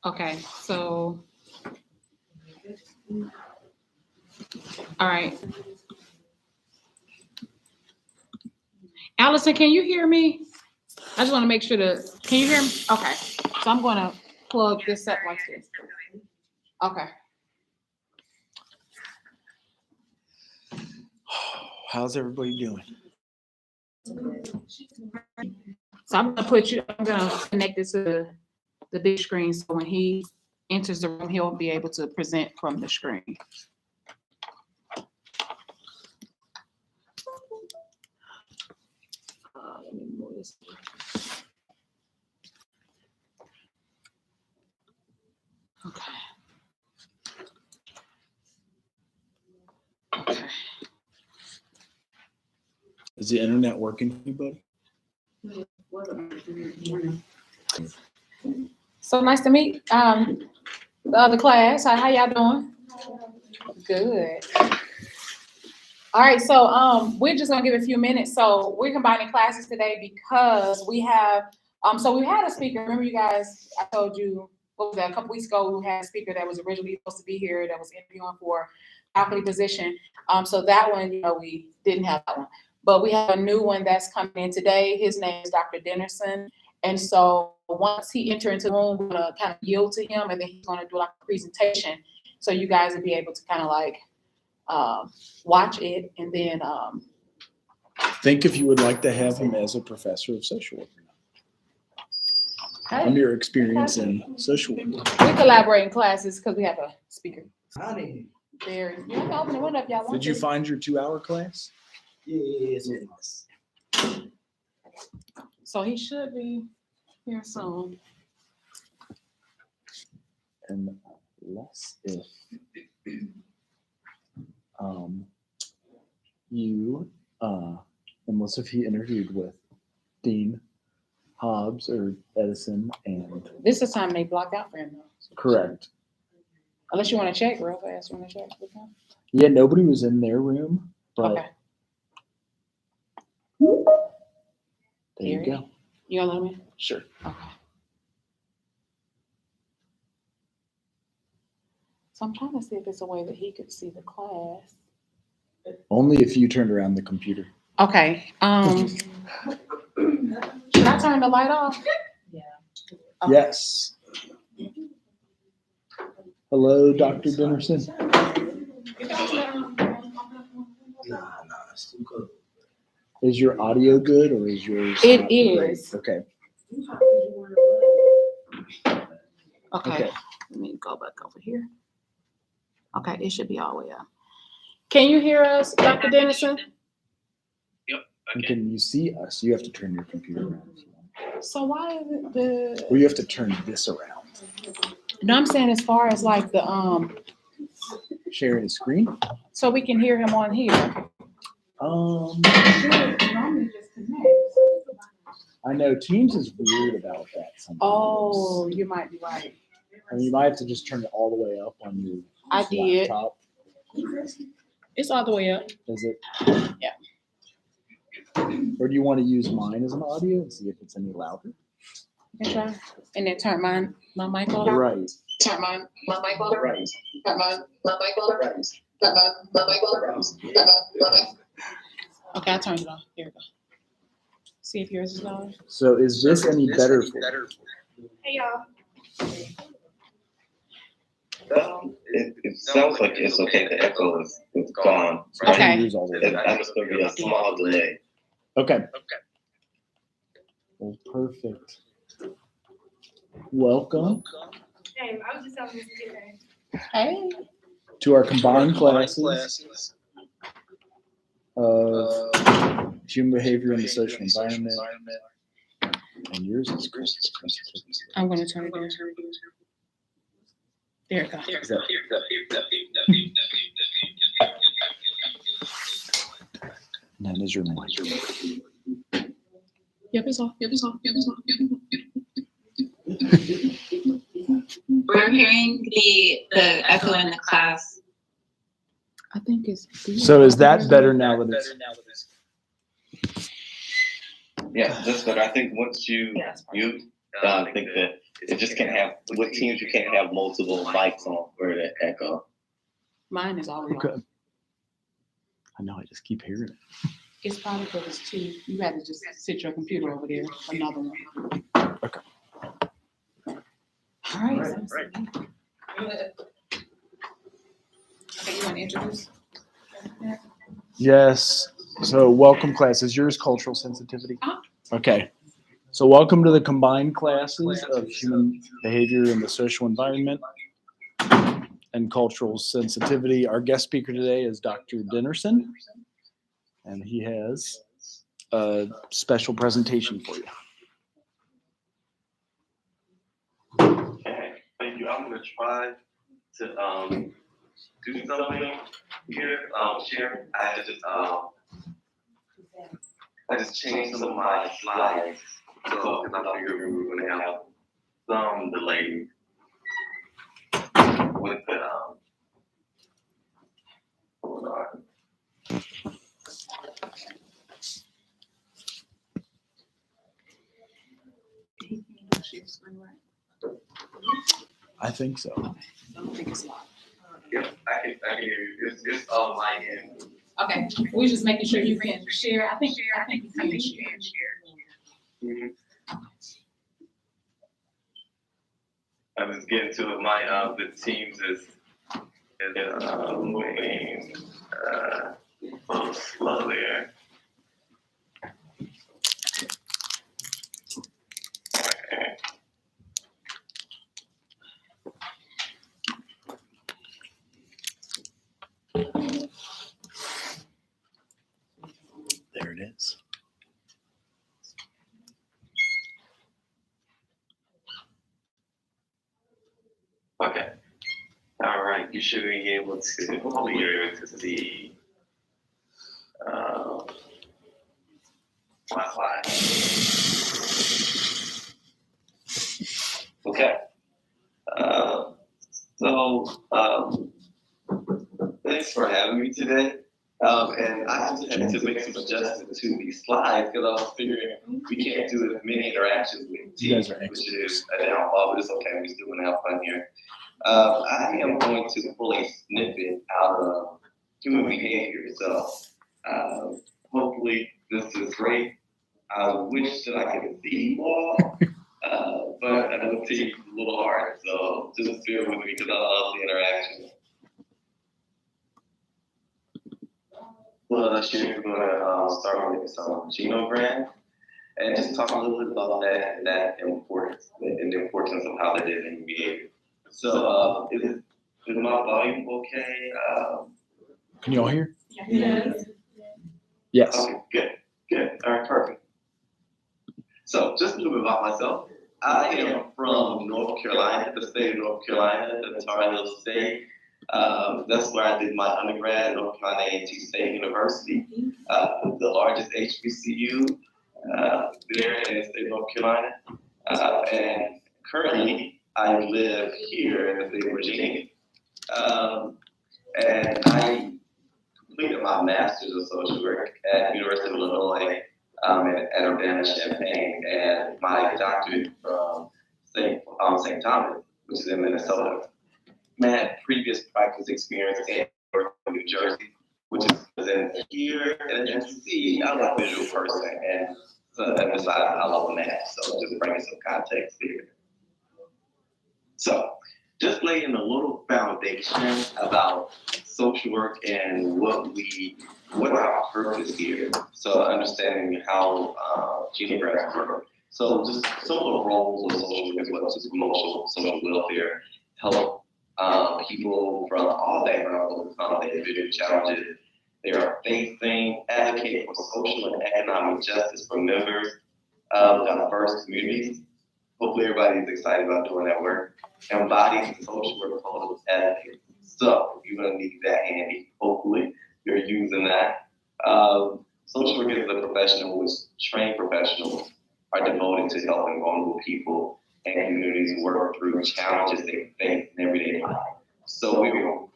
Okay, so. All right. Allison, can you hear me? I just want to make sure can you hear me? Okay, so I'm going to plug this up like this. Okay. How's everybody doing? So I'm going to connect this to the big screen so when he enters the room, he'll be able to present from the screen. Let me move this. Okay. Okay. Is the internet working for anybody? So nice to meet the other class. How y'all doing? Good. All right, so we're just gonna give a few minutes. So we're combining classes today because we have so we had a speaker. Remember, you guys? I told you what was that, a couple weeks ago. We had a speaker that was originally supposed to be here that was interviewing for faculty position. So that one, we didn't have that one, but we have a new one that's coming in today. His name is Dr. Dennerson, and so once he enters into the room, we're gonna kind of yield to him, and then he's gonna do like a presentation, so you guys will be able to kind of like watch it, and then Think if you would like to have him as a professor of social work. From your experience in social work. we collaborate in classes because we have a speaker. There, you can open it up, y'all want Did you to. find your 2-hour class? Yes. So he should be here soon. Unless if you unless if he interviewed with Dean Hobbs or Edison and This is the time they blocked out for him, though. correct. Unless you want to check real fast. You want to check with him? Yeah, nobody was in their room, but Okay. there you go. You gonna let me? Sure. Okay. So I'm trying to see if it's a way that he could see the class. Only if you turned around the computer. Okay. Should I turn the light off? Yeah. Okay. Yes. Hello, Dr. Dennerson. Nah, it's too good. Is your audio good or is yours? It not great? is. Okay. Okay. Let me go back over here. Okay, it should be all the way up. Can you hear us, Dr. Denison? And can you see us? You have to turn your computer around. So why is it Or you have to turn this around. No, I'm saying as far as like the Sharing a screen. so we can hear him on here. I know Teams is weird about that sometimes. Oh, you might be right. I mean, you might have to just turn it all the way up on your I did. laptop. It's all the way up. Is it? Yeah. Or do you want to use mine as an audio and see if it's any louder? You can try. And then turn my mic on. Right. Turn my mic on. Right. Turn my mic on. Right. Turn my mic on. Right. Okay, I turned it on. Here we go. See if yours is loud. So is this any better for you? Hey y'all. It sounds like it's okay. The echo is gone. So turn Okay. yours all the way up. I'm just going to be a small delay. Okay. Well, perfect. Welcome Hey, I was just telling Mr. Tiffany. Hey. to our combined classes of human behavior in the social environment. And yours is Chris. I'm gonna turn it down. There it goes. Is that- And that is your mic. Yep, it's off. Yep, it's off. Yep, it's off. We're hearing the echo in the class. I think it's. So is that better now that it's? Yeah, that's good. I think once you mute, I think that it just can't have, with Teams, you can't have multiple mics on for the echo. Mine is always Okay. on. I know, I just keep hearing it. It's probably because it's two. You had to just sit your computer over there, another one. Okay. All right. Right. Okay, you want to introduce? Yes. So welcome class. Is yours cultural sensitivity? Uh-huh. Okay. So welcome to the combined classes of human behavior in the social environment and cultural sensitivity. Our guest speaker today is Dr. Dinnerson, and he has a special presentation for you. Okay, thank you. I'm gonna try to do something here. Share. I just changed some of my slides, so because I figured we were gonna have some delay with the hold on. I think so. I don't think it's live. Yep, I can hear you. It's on my end. Okay, we're just making sure you can share. I think you can share. Mhm. I was getting to it. My the teams is moving a little slow there. Okay. There it is. Okay. All right. You should be able to clear to see my slide. Okay. Thanks for having me today. And I just had to make some adjustments to these slides because I was figuring we can't do as many interactions with You guys teams, are which is a downfall, but it's okay. We're still going to have fun here. I am going to pull a snippet out of human behavior. So hopefully this is great. I wish that I could see more, but I know Teams is a little hard. So just bear with me because I love the interaction. Well, we're going to start with some genogram and just talk a little bit about that importance and the importance of how that is in behavior. So, is my volume okay? Can you all hear? Yes. Yes. Okay, good. All right, perfect. So, just a little bit about myself. I am from North Carolina, the state of North Carolina, the Tar Heel State. That's where I did my undergrad at North Carolina A&T State University, the largest HBCU there in the state of North Carolina. And currently, I live here in the state of Virginia. And I completed my master's of social work at University of Illinois at Urbana-Champaign, and my doctorate from St. Thomas, which is in Minnesota. I had previous practice experience in New Jersey, which is in here. And as you can see, I'm a visual person, and so besides, I love math. So just bringing some context here. So just laying a little foundation about social work and what our purpose here. So understanding how genograms work. So just some of the roles of social work as well as promote social welfare, help people from all backgrounds overcome their individual challenges. They are facing, advocate for social and economic justice for members of diverse communities. Hopefully everybody's excited about doing that work. Embodies the social work proposals advocate. So you're gonna need that handy. Hopefully you're using that. Social work is a profession in which trained professionals are devoted to helping vulnerable people and communities work through challenges they face in everyday life. So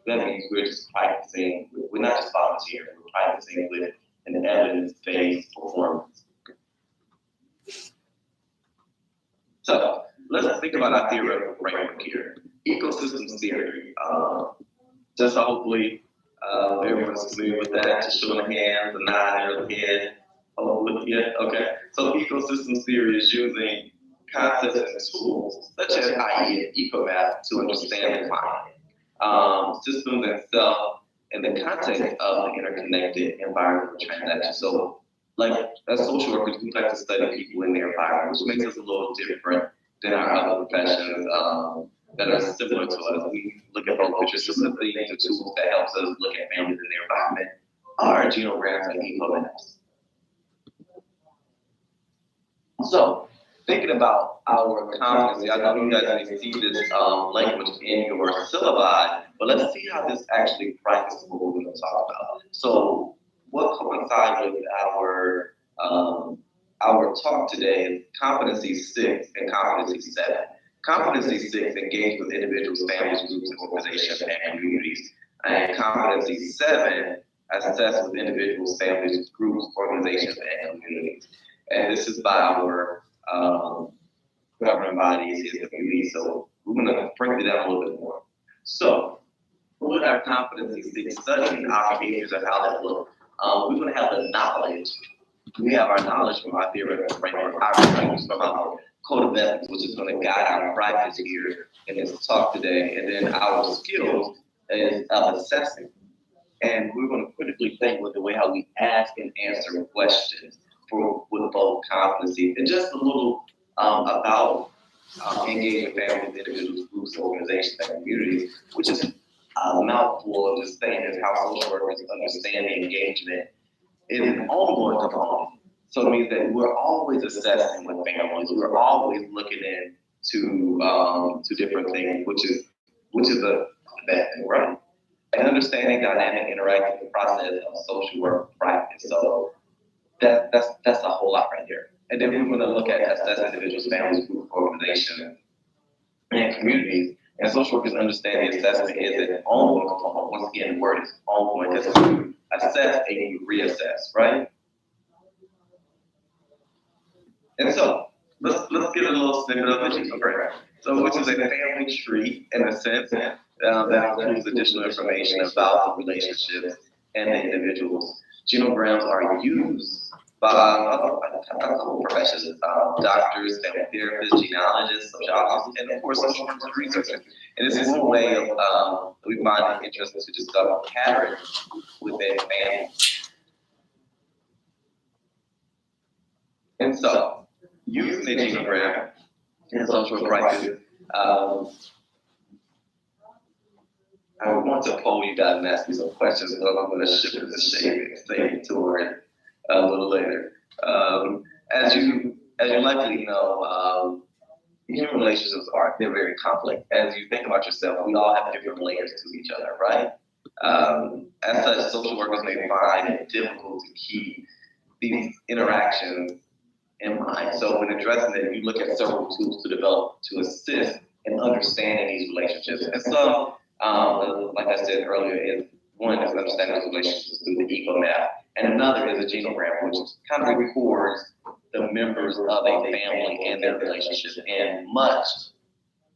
that means we're just practicing, we're not just volunteering, we're practicing with an evidence-based performance. So let's think about our theoretical framework here. Ecosystem theory. Just hopefully everyone's familiar with that. Just showing the hands, the nod, or the head. Oh, yeah, okay. So ecosystem theory is using concepts and tools such as IE, EcoMap, to understand the climate, systems and self in the context of the interconnected environmental transactions. So, like as social workers, we like to study people in their environment, which makes us a little different than our other professions that are similar to us. We look at both picture systems, the tools that helps us look at families in their environment are genograms and ecomaps. So, thinking about our competency, I know you guys may see this language in your syllabi, but let's see how this actually practices what we're going to talk about. So, what coincides with our talk today is competency 6 and competency 7. Competency 6 engage with individuals, families, groups, organizations, and communities. And competency 7 assess with individuals, families, groups, organizations, and communities. And this is by our governing bodies here at the community. So we're going to break it down a little bit more. So with our competency 6, studying our behaviors and how that look, we're going to have the knowledge. We have our knowledge from our theoretical framework, our values from our code of ethics, which is going to guide our practice here in this talk today. And then our skills is of assessing. And we're going to critically think with the way how we ask and answer questions with both competency and just a little about engaging families, individuals, groups, organizations, and communities, which is a mouthful of just saying is how social workers understand the engagement is an ongoing component. So it means that we're always assessing with families. We're always looking into different things, which is a bad thing, right? And understanding dynamic interactive process of social work practice. So that's a whole lot right there. And then we're going to look at assessing individuals, families, groups, organizations, and communities. And social workers understand the assessment is an ongoing component. Once again, the word is ongoing because you assess and you reassess, right? And so let's get a little snippet of the genogram. So which is a family tree in a sense that includes additional information about the relationships and the individuals. Genograms are used by a couple of professions, doctors, family therapists, genealogists, sociologists, and of course social workers and researchers. And this is one way of we find it interesting to discover patterns within families. And so, using the genogram in social practice, I want to poll you guys and ask you some questions, but I'm going to shift it to shade toward it a little later. As you likely know, human relationships they're very complex. As you think about yourself, we all have different layers to each other, right? As such, social workers may find it difficult to keep these interactions in mind. So when addressing it, you look at several tools to assist in understanding these relationships. And so, like I said earlier, one is understanding those relationships through the EcoMap, and another is a genogram, which kind of records the members of a family and their relationships in much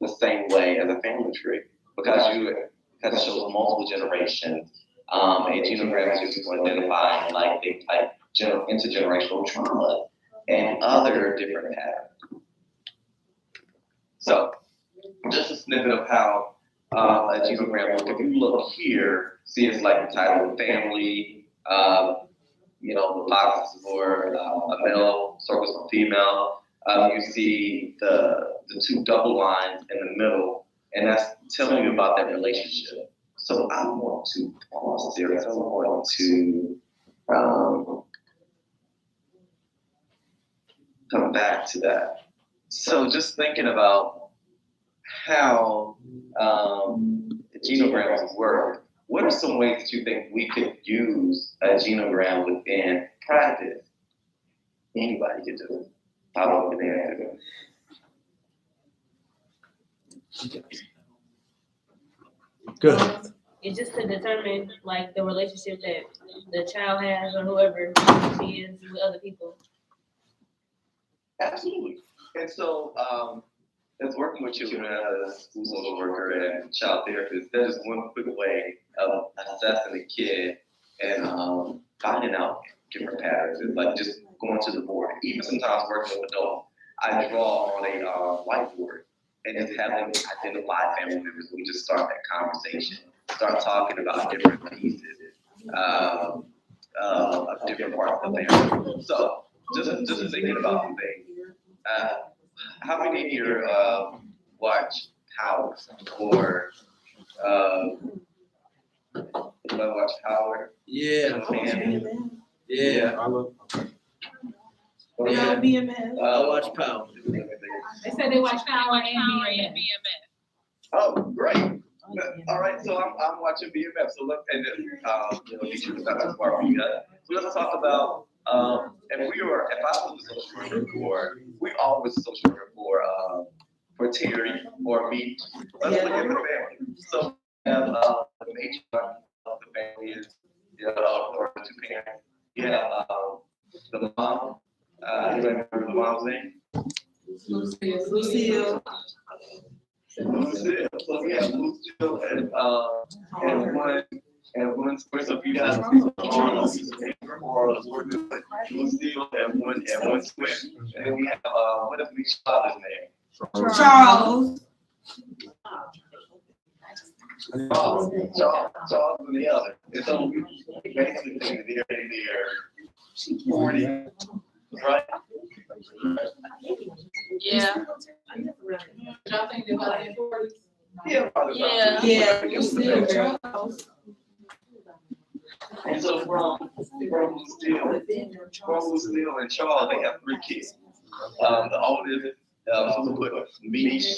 the same way as a family tree, because it shows multiple generations. A genogram is used to identify like things like intergenerational trauma and other different patterns. So, just a snippet of how a genogram looks. If you look here, see it's like the title of family, the boxes for a male, circles for female. You see the two double lines in the middle, and that's telling you about that relationship. So I want to pause there. So I want to come back to that. So just thinking about how genograms work, what are some ways that you think we could use a genogram within practice? Anybody could do it. How about the answer? Good. It's just to determine like the relationship that the child has or whoever she is with other people. Absolutely. And so as working with children as a school social worker and child therapist, there's one quick way of assessing a kid and finding out different patterns. It's like just going to the board. Even sometimes working with adults, I draw on a whiteboard and just have them identify family members. We just start that conversation, start talking about different pieces of different parts of the family. So just thinking about some things. How many of you watch Howard or watch Howard? Yeah. Yeah. I love. Yeah. BMS. I watch Power. They said they watch Power and BMS. Oh, great. All right, so I'm watching BMF. So let's get you that's part of you guys. So let's talk about if I was a social worker we always a social worker for Terry or me. Let's look at the family. So we have the matriarch of the family is or the two parents. You have the mom. You remember the mom's name? Lucille. Lucille. So we have Lucille and one switch. So if you guys on a piece of paper or Lucille and one switch. And then we have what is each father's name? Charles. Charles and the other. And so we basically think they're 40, right? Yeah. Y'all think they're about in 40s? Yeah, probably. Yeah. Lucille, Charles. And so from Lucille and Charles, they have 3 kids. The oldest, so we'll put Meech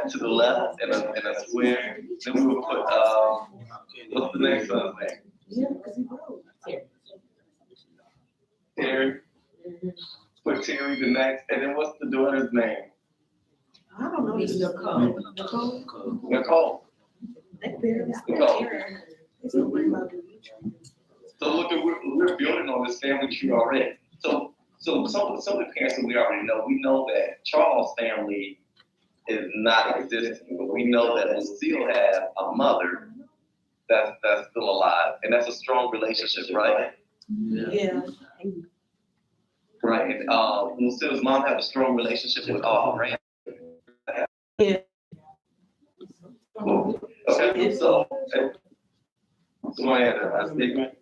to the left in a square. Then we will put what's the next son's name? Terry. Put Terry the next, and then what's the daughter's name? I don't know. It's Nicole. Nicole. Nicole. So look, we're building on this family tree already. So some of the parents that we already know, we know that Charles' family is not existing, but we know that Lucille has a mother that's still alive, and that's a strong relationship, right? Yeah. Right. And Lucille's mom has a strong relationship with Rand. Yeah. Cool. Okay. So I had a statement.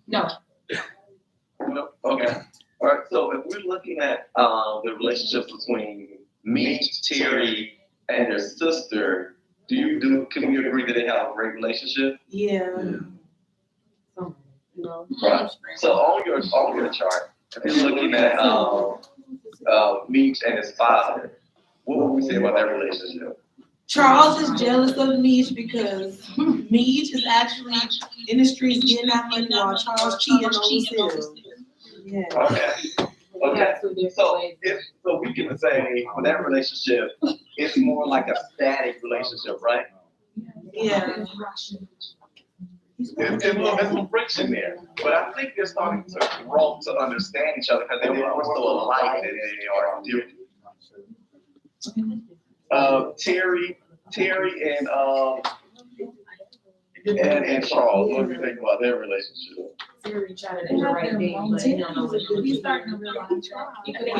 No. Okay. All right. So if we're looking at the relationship between Meech, Terry, and their sister, can we agree that they have a great relationship? Yeah. Right. So on your chart, if you're looking at Meech and his father, what would we say about their relationship? Charles is jealous of Meech because Meech is actually in the streets getting that money while Charles cheating on Lucille. Yeah. Okay. So we can say for that relationship, it's more like a static relationship, right? Yeah. There's some friction there, but I think they're starting to grow to understand each other because they were more so alike than they are different. Terry and Charles, what do you think about their relationship? Terry trying to do the right thing, but he don't know what to do. He's starting to realize. You could have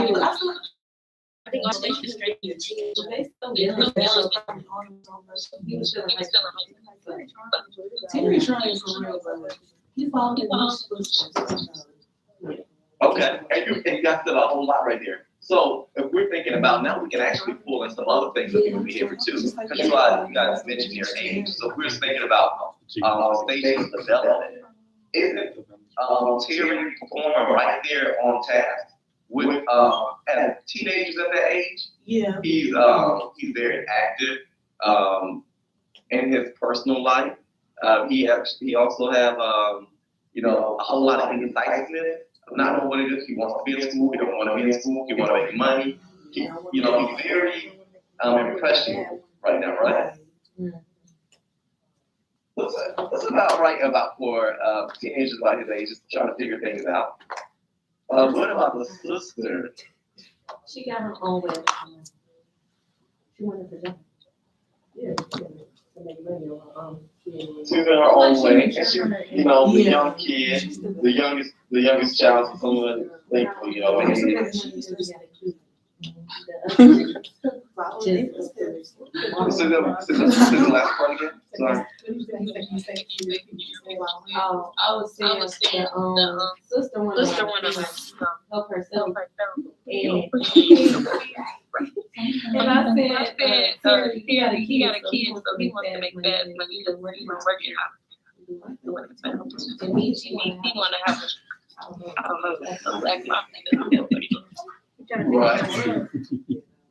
I think all they should straighten your cheese. They still get it. He was feeling like Terry trying for real, but he followed his footsteps. Okay, and you got to a whole lot right there. So if we're thinking about now, we can actually pull in some other things that people behavior too. Because you guys mentioned your age. So if we're thinking about stages of development, isn't Terry performing right there on task with as teenagers at that age? Yeah. He's very active in his personal life. He also have a whole lot of indecisiveness. Not knowing what it is. He wants to be in school. He don't want to be in school. He wants to make money. He's very impressionable right now, right? What's about right about for teenagers about his age, just trying to figure things out. What about the sister? She got her own way. She wanted to go. Yeah. To make money on her own. She's in her own way, and she, you know, the Yeah. young kid, the youngest child, so someone thankful, you know, and say the last part again. Sorry. Oh, I was saying the sister wanted to help herself. And I said, he got a kid, so he wants to make fast money from working out. And he wanna have I don't know, a black mom. Right.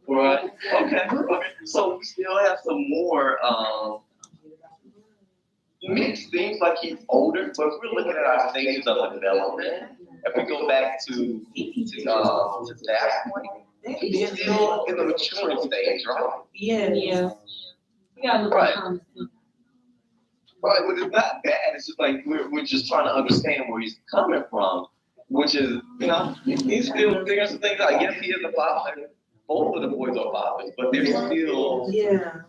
Right. Okay. So we still have some more. Mitch seems like he's older, but if we're looking at our stages of development, if we go back to that point, he's still in the maturing stage, right? Yeah. Yeah. You gotta look Right. at comments. Right, but it's not bad. It's just like we're just trying to understand where he's coming from, which is, you know, he's still figuring some things out. Yes, he is a father. Both of the boys are fathers, but they're still Yeah.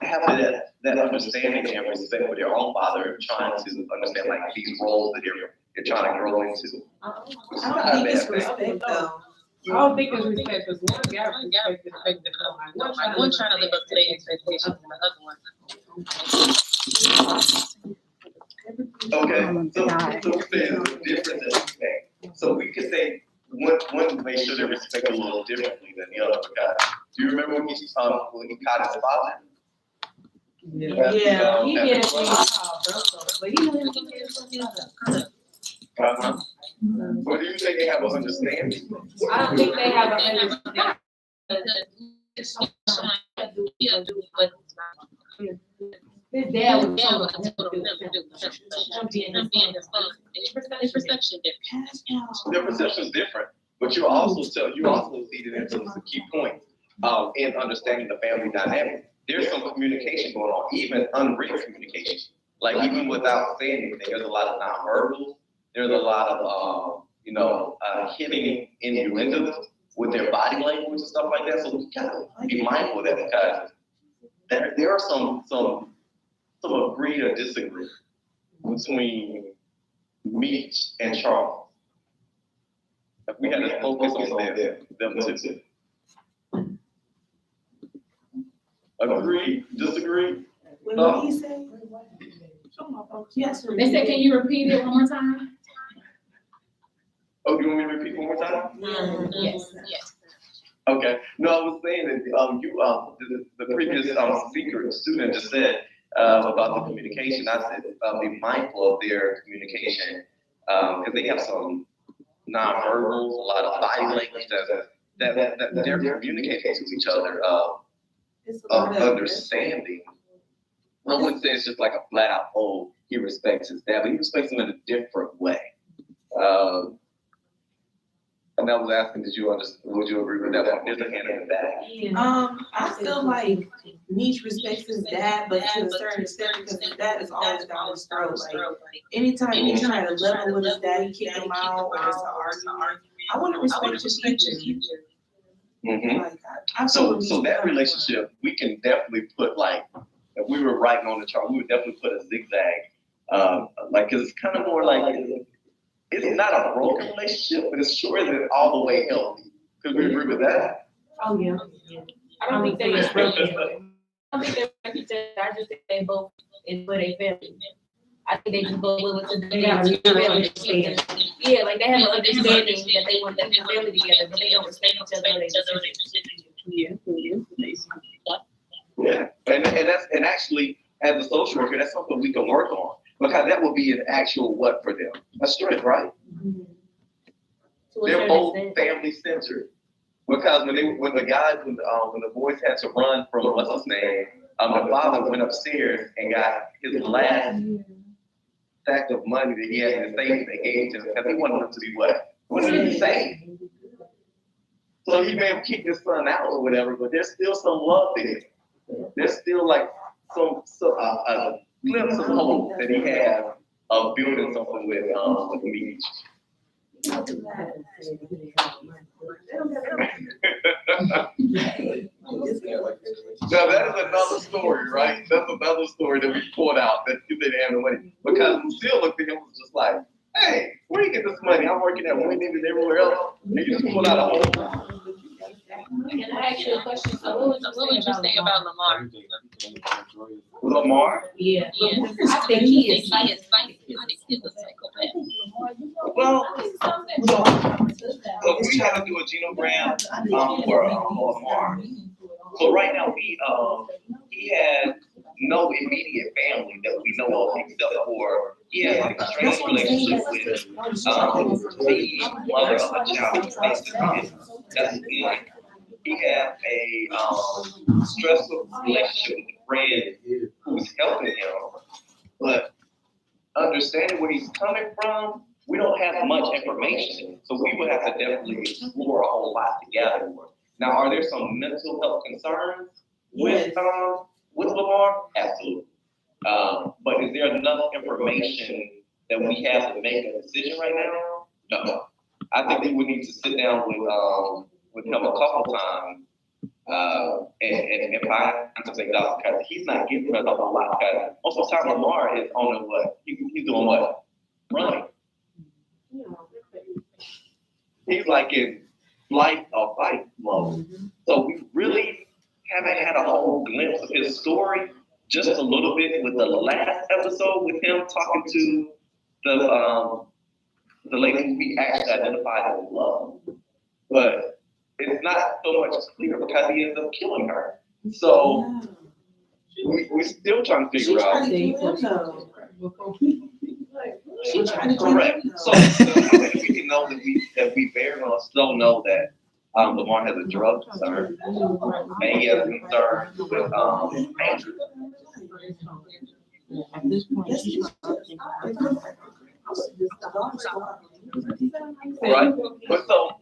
having that understanding and respect for their own father, trying to understand like these roles that they're trying to grow into. I don't think it's respect though. I don't think it's respect, because one guy respected one trying to live up to their expectations, and the other one. Okay, so we say it's different than respect. So we could say one make sure they respect a little differently than the other guy. Do you remember when he caught his father? Yeah. He did it when he called Brussels, but he knew he did something else. Uh-huh. What do you think they have an understanding? I don't think they have an understanding. His dad was told him to do his perception different. Their perception is different, but you also feed it into some key points in understanding the family dynamic. There's some communication going on, even unwritten communication. Like even without saying anything, there's a lot of nonverbal. There's a lot of hitting innuendos with their body language and stuff like that. So we gotta be mindful of that because there are some agree or disagree between Meech and Charles. If we had to focus on them two. Agree, disagree? What did he say? Yes. They said, can you repeat it one more time? Oh, you want me to repeat one more time? Yes. Okay. No, I was saying that the previous speaker, student just said about the communication. I said be mindful of their communication because they have some nonverbals, a lot of body language that they're communicating to each other of understanding. I wouldn't say it's just like a flat out, oh, he respects his dad, but he respects him in a different way. And I was asking, would you agree with that one? There's a hand in the back. I feel like Meech respects his dad, but to a certain extent, because his dad is always down his throat. Like, anytime he try to level with his dad, he kick him out or it's an argument. I want to respect your teacher. Mm-hmm. Like, So that relationship, we can definitely put like, if we were writing on the chart, we would definitely put a zigzag, like, cause it's kind of more like, it's not a broken relationship, but it's sure isn't all the way healthy. Could we agree with that? Oh, yeah. I don't think they is broken. I don't think they're like you said, I just think they both is for their family. I think they just both willing to do understand. Yeah, like they have an understanding that they want their family together, but they don't respect each other. Yeah, and actually, as a social worker, that's something we can work on because that would be an actual what for them? A strength, right? They're both family centered because when the boys had to run from what's his name, the father went upstairs and got his last stack of money that he had in the savings and gave to him because he wanted him to be what? He wanted him to be saved. So he may have kicked his son out or whatever, but there's still some love there. There's still like a glimpse of hope that he has of building something with Meech. Now, that is another story, right? That's another story that we pulled out that you didn't have the money. Because Lucille looked at him and was just like, hey, where you get this money? I'm working at Wendy's and everywhere else. And you just pulled out a whole. Can I ask you a question? So what would you say about Lamar? Lamar? Yeah. I think he is a psychopath. Well, so we had to do a genogram for Lamar. So right now he has no immediate family that we know of except for he has a strange relationship with the mother of a child. Basically, that's one. He has a stressful relationship with a friend who's helping him, but understanding where he's coming from, we don't have much information, so we would have to definitely explore a whole lot together. Now, are there some mental health concerns with Lamar? Absolutely. But is there enough information that we have to make a decision right now? No. I think we would need to sit down with him a couple times and find something out, because he's not giving us a whole lot. Because most of the time, Lamar is on what? He's doing what? Running. He's like in flight or fight mode. So we really haven't had a whole glimpse of his story, just a little bit with the last episode with him talking to the lady who we actually identified as love. But it's not so much clear because he ends up killing her. So we're still trying to figure out. She's trying to Correct. So I think we can know that we very well still know that Lamar has a drug concern, and he has a concern with Andrew. At this point, she's Right. But so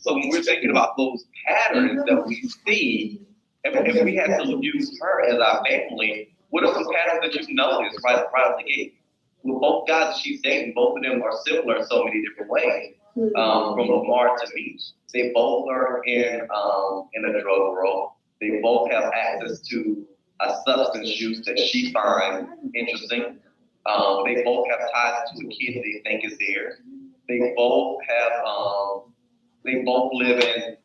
when we're thinking about those patterns that we see, if we had to use her as our family, what are some patterns that you noticed right out the gate? With both guys that she's dating, both of them are similar in so many different ways. From Lamar to Meech, they both are in a drug world. They both have access to a substance use that she finds interesting. They both have ties to a kid they think is theirs. They both have. They both live in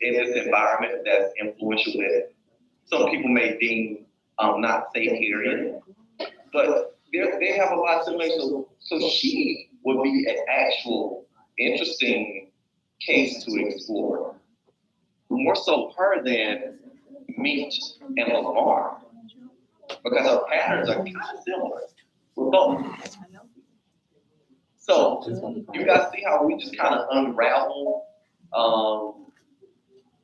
this environment that's influential with some people may deem not safe area, but they have a lot of similarities. So she would be an actual interesting case to explore. More so her than Meech and Lamar, because her patterns are kind of similar with both. So you guys see how we just kind of unravel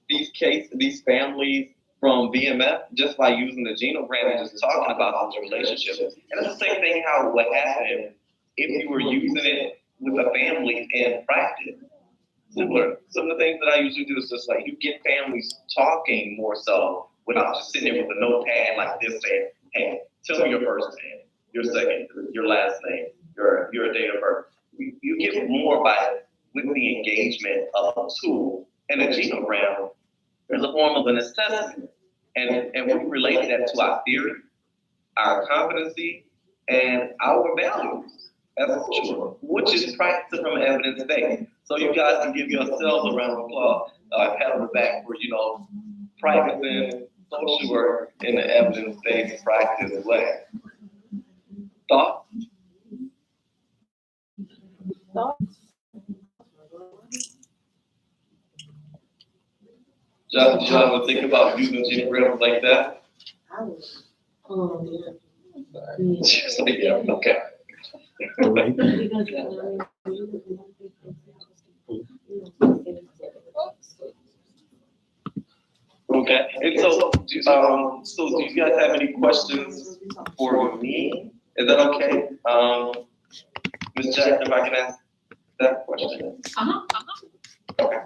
these families from VMF just by using the genogram and just talking about those relationships. And it's the same thing how it would happen if you were using it with a family in practice. Similar. Some of the things that I usually do is just like you get families talking more so without just sitting there with a notepad like this saying, hey, tell me your first name, your second, your last name, your date of birth. You get more with the engagement of a tool. And a genogram is a form of an assessment. And we relate that to our theory, our competency, and our values as a culture, which is practiced from evidence-based. So you guys can give yourselves a round of applause, pat on the back for, practicing social work in the evidence-based practice way. Thoughts? Just did you ever think about using genograms like that? Just like, yeah, okay. Okay, and so do you guys have any questions for me? Is that okay? Ms. Jackson, if I can ask that question? Okay.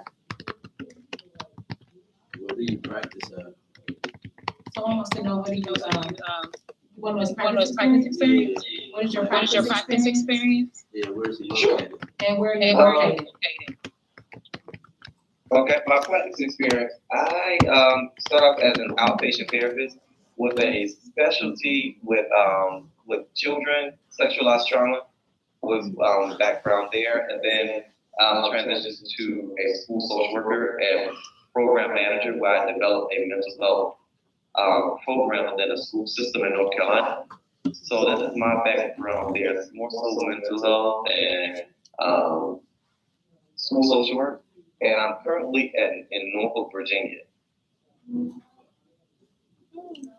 What do you practice at? Someone wants to know what do you what was practice experience? What is your practice experience? Yeah, where's he Sure. located? And where are you located? Okay, my practice experience, I started off as an outpatient therapist with a specialty with children, sexualized trauma was background there, and then transitioned to a school social worker and program manager where I developed a mental health program within a school system in North Carolina. So this is my background there. It's more so mental health and school social work. And I'm currently in Norfolk, Virginia.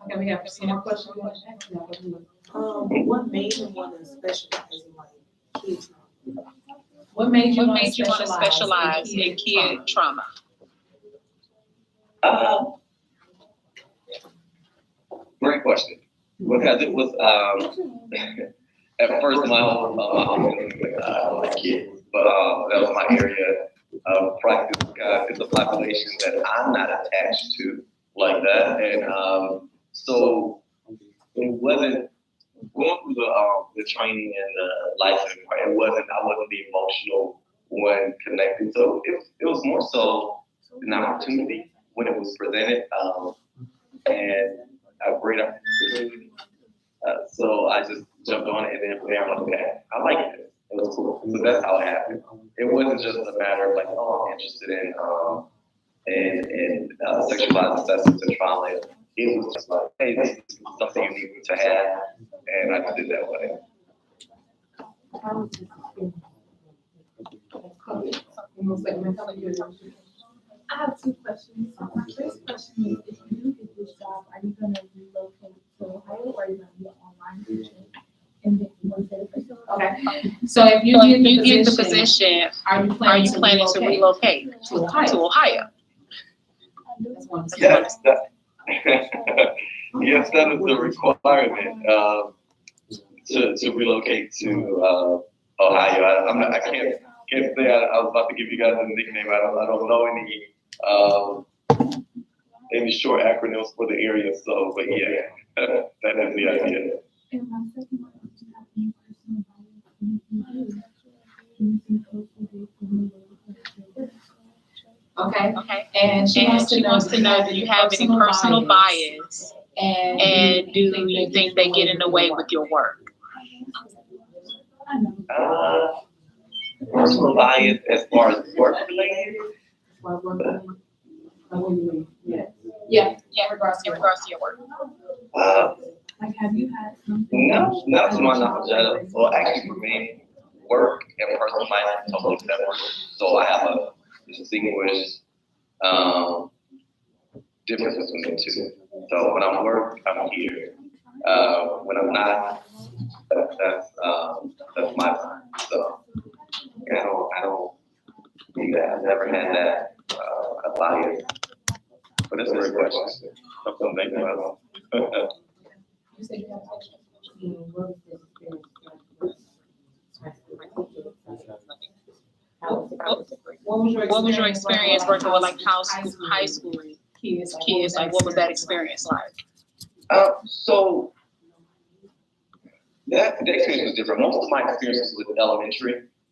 Okay, we have some more questions. What made you want to specialize in like kids? What made you What want made you want to specialize in kid trauma? Great question. Because it was at first my whole like kids, but that was my area of practice. It's a population that I'm not attached to like that, and so it wasn't going through the training and the license. Right? I wasn't the emotional one connected. So it was more so an opportunity when it was presented, and a great opportunity. So I just jumped on it, and then from there I'm like, okay, I like it. It was cool. So that's how it happened. It wasn't just a matter of like, oh, I'm interested in sexualized assessments and trauma. It was just like, hey, this is something you need to have, and I did that way. I have two questions. My first question is, if you do get this job, are you gonna relocate to Ohio or are you gonna be an online teacher? And then you want to say the first one? Okay, so if you get the position, are you planning to relocate to Ohio? That's one. Yes, yes, that is the requirement to relocate to Ohio. I can't say I was about to give you guys a nickname. I don't know any short acronyms for the area. So, but yeah, that is the idea. And my second one is, do you have any personal bias? Anything else you did for me? Okay, and she wants to know, do you have any personal bias? And do you think they get in the way with your work? Personal bias as far as work related. Yeah, in regards to your work. Like, have you had something? No, not to my knowledge. Well, actually, for me, work and personal life are totally separate. So I have a distinguished difference between the two. So when I'm work, I'm here. When I'm not, that's my time. So I don't do that. I've never had that bias. But it's a great question. Something to think about. You said you have a question. What was your experience working with like high school kids? Like, what was that experience like? So the experience was different. Most of my experience was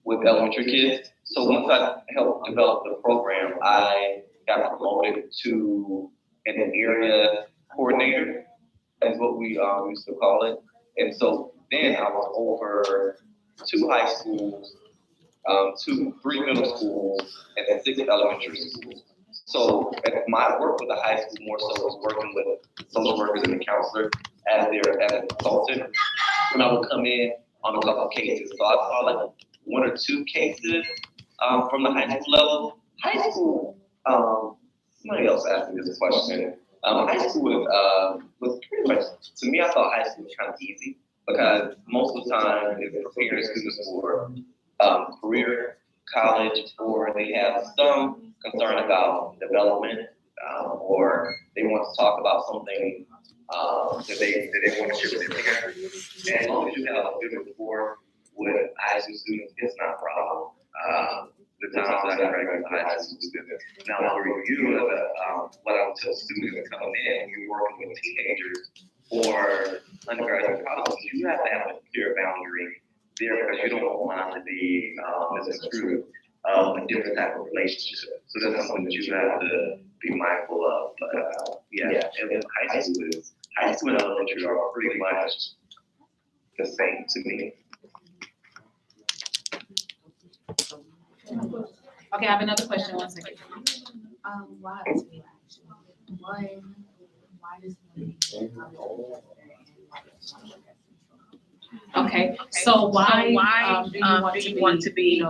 with elementary kids. So once I helped develop the program, I got promoted to an area coordinator, is what we used to call it. And so then I was over 2 high schools, 3 middle schools, and then 6 elementary schools. So my work with the high school more so was working with social workers and the counselor as a consultant. And I would come in on a couple of cases. So I saw like 1 or 2 cases from the high school level. High school, somebody else asked me this question. High school was pretty much, to me, I thought high school was kind of easy because most of the time it's preparing students for career, college, or they have some concern about development, or they want to talk about something that they want to share with their parents. And as long as you have a good rapport with high school students, it's not a problem. The times that I interact with high school students. Now, for you, what I would tell students coming in, you're working with teenagers or undergraduate college, you have to have a clear boundary there because you don't want to be misconstrued a different type of relationship. So that's something that you have to be mindful of. But yeah, and high school and elementary are pretty much the same to me. Okay, I have another question, 1 second. Why does Okay, so why do you want to be,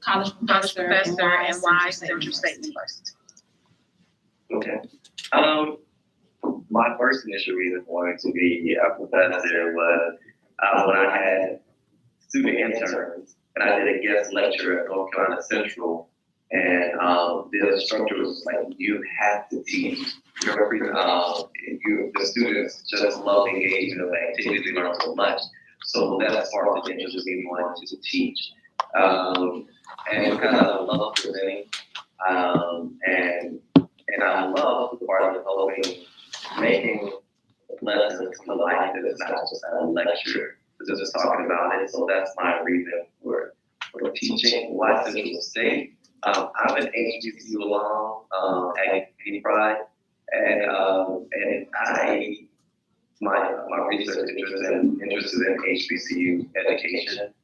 college professor and why Central State University? Okay. My first initial reason for wanting to be a professor was when I had student interns and I did a guest lecture at North Carolina Central, and the instructor was like, "You have to teach. The students just love engaging in the activities. They learn so much." So that sparked the interest in me wanting to teach. And because I love presenting, and I love the part of helping making lessons come to life. It's not just a lecture, it's just talking about it. So that's my reason for teaching. Why Central State? I'm an HBCU alum at Kennedy Pride, and my research interested in HBCU education.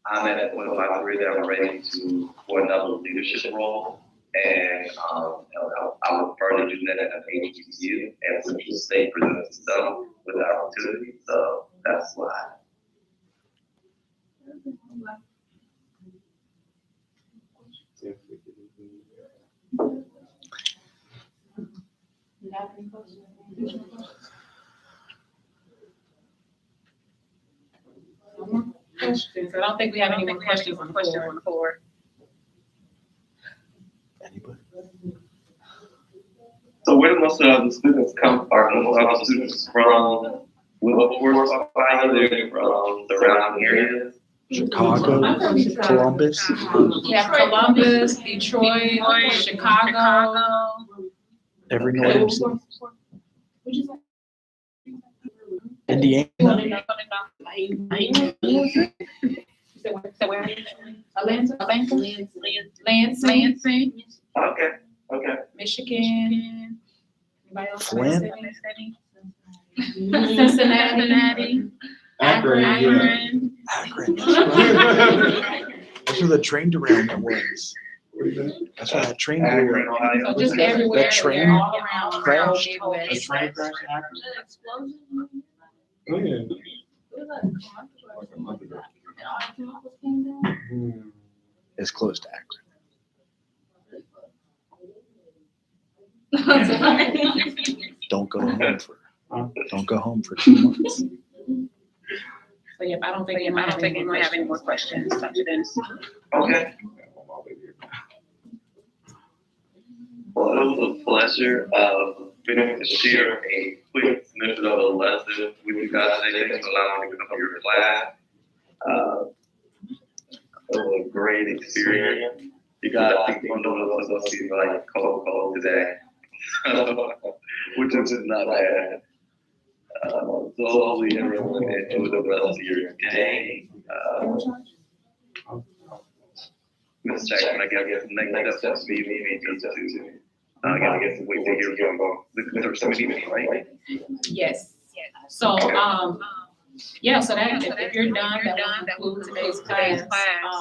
I'm at a point in my career that I'm ready for another leadership role, and I would further do that at an HBCU, and Central State presents itself with the opportunity, so that's why. You have any questions? No more questions. I don't think we have any more questions on the floor. Anybody? So where do most of the students come from? Most of the students from Wilberforce, Ohio, they're from surrounding areas. Chicago, Columbus. We have Columbus, Detroit, Chicago. Every northern city. Indiana. Lansing. Okay. Michigan. Anybody else? Flint. Cincinnati. Akron. Akron. That's where the train derailment was. That's where that train blew up. So just everywhere, That train all around. crashed. Midwest. Oh, yeah. It's close to Akron. Don't go home for 2 months. So yep, I don't think we have any more questions. Okay. Well, it was a pleasure being able to share a quick snippet of a lesson with you guys today. Thanks for allowing me to come to your class. It was a great experience. You guys think one of us be like cold today, which is not bad. So hopefully everyone enjoy the rest of your day. Ms. Jackson, I guess next step would be just to I guess wait to hear from the committee meeting, right? Yes. So, yeah, so that, if you're done, that will conclude today's class.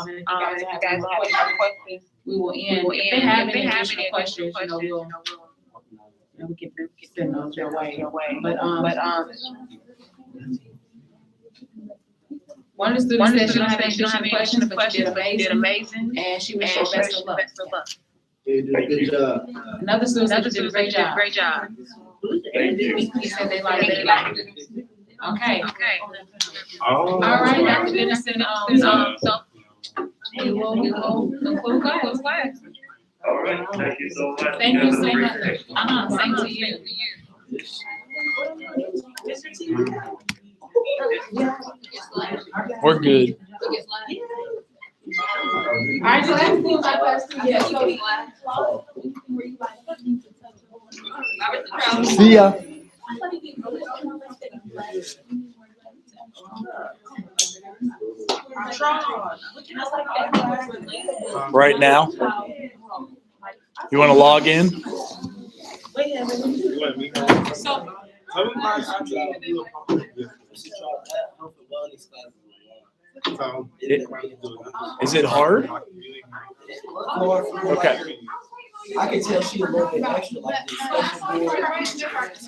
And if you guys have more questions, we will end. If they have any additional questions, we can send those your way. But, one of the students said she don't have any additional questions, but you did amazing. And she wished you best of luck. You did a good job. Another student said you did a great job. Thank you. He said they liked it. Okay. Oh. All right, Dr. Dennison, so we will conclude class. All right, thank you so much. Thank you so Have a much. great day. Same to you. We're good. All right, so that's cool. See ya. Right now? You want to log in? Is it hard? Okay. I can tell she a little bit extra like this.